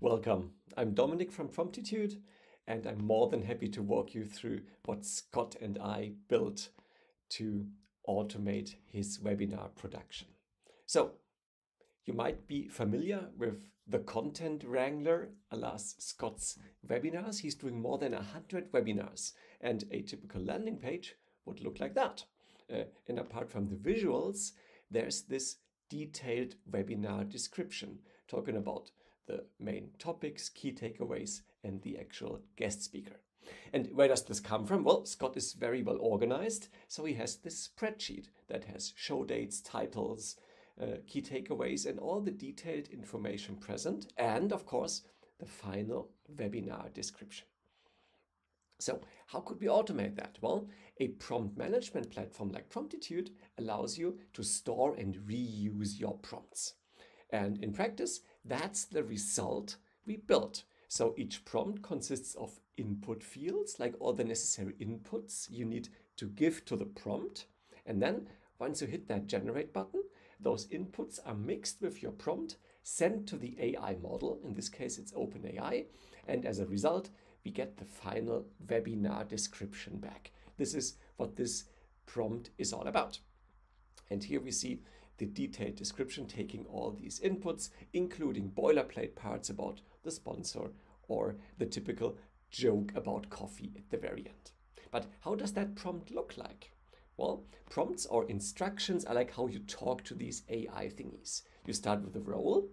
Welcome. I'm Dominic from Promptitude, and I'm more than happy to walk you through what Scott and I built to automate his webinar production. So, you might be familiar with the Content Wrangler, alas Scott's webinars. He's doing more than 100 webinars, and a typical landing page would look like that. And apart from the visuals, there's this detailed webinar description talking about the main topics, key takeaways, and the actual guest speaker. And where does this come from? Well, Scott is very well organized, so he has this spreadsheet that has show dates, titles, key takeaways, and all the detailed information present, and of course, the final webinar description. So how could we automate that? Well, a prompt management platform like Promptitude allows you to store and reuse your prompts. And in practice, that's the result we built. So each prompt consists of input fields, like all the necessary inputs you need to give to the prompt. And then once you hit that generate button, those inputs are mixed with your prompt, sent to the AI model. In this case, it's OpenAI. And as a result, we get the final webinar description back. This is what this prompt is all about. And here we see the detailed description taking all these inputs, including boilerplate parts about the sponsor or the typical joke about coffee at the very end. But how does that prompt look like? Well, prompts or instructions are like how you talk to these AI thingies. You start with the role,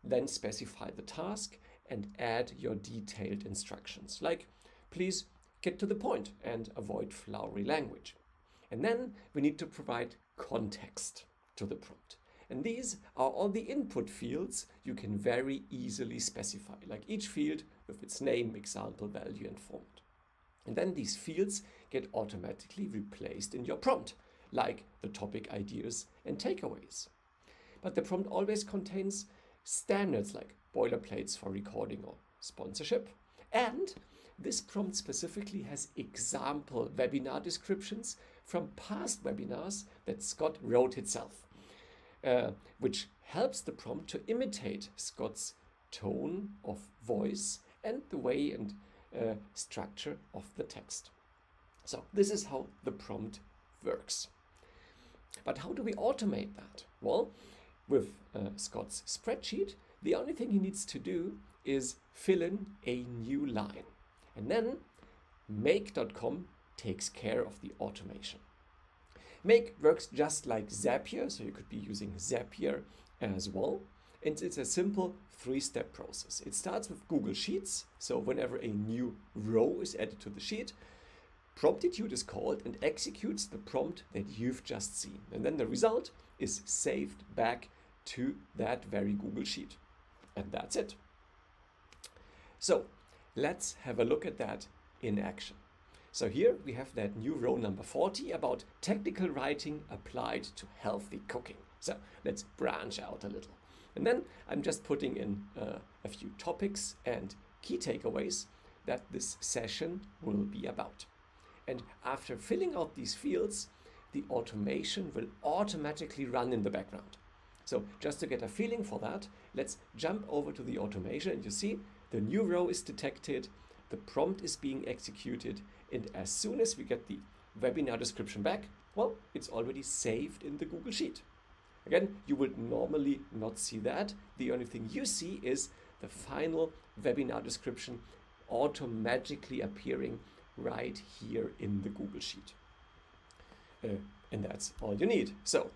then specify the task, and add your detailed instructions, like please get to the point and avoid flowery language. And then we need to provide context to the prompt. And these are all the input fields you can very easily specify, like each field with its name, example, value, and format. And then these fields get automatically replaced in your prompt, like the topic ideas and takeaways. But the prompt always contains standards like boilerplates for recording or sponsorship. And this prompt specifically has example webinar descriptions from past webinars that Scott wrote himself, which helps the prompt to imitate Scott's tone of voice and the way and structure of the text. So this is how the prompt works. But how do we automate that? Well, with Scott's spreadsheet, the only thing he needs to do is fill in a new line. And then make.com takes care of the automation. Make works just like Zapier, so you could be using Zapier as well. And it's a simple three-step process. It starts with Google Sheets. So whenever a new row is added to the sheet, Promptitude is called and executes the prompt that you've just seen. And then the result is saved back to that very Google Sheet. And that's it. So let's have a look at that in action. So here we have that new row number 40 about technical writing applied to healthy cooking. So let's branch out a little. And then I'm just putting in a few topics and key takeaways that this session will be about. And after filling out these fields, the automation will automatically run in the background. So just to get a feeling for that, let's jump over to the automation, and you see the new row is detected, the prompt is being executed, and as soon as we get the webinar description back, well, it's already saved in the Google Sheet. Again, you would normally not see that. The only thing you see is the final webinar description automatically appearing right here in the Google Sheet. And that's all you need. So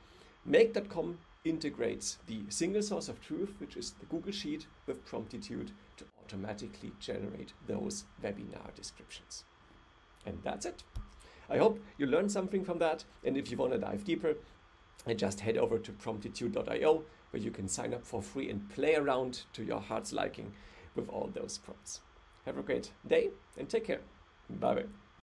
make.com integrates the single source of truth, which is the Google Sheet, with Promptitude to automatically generate those webinar descriptions. And that's it. I hope you learned something from that. And if you want to dive deeper, just head over to promptitude.io, where you can sign up for free and play around to your heart's liking with all those prompts. Have a great day and take care. Bye-bye.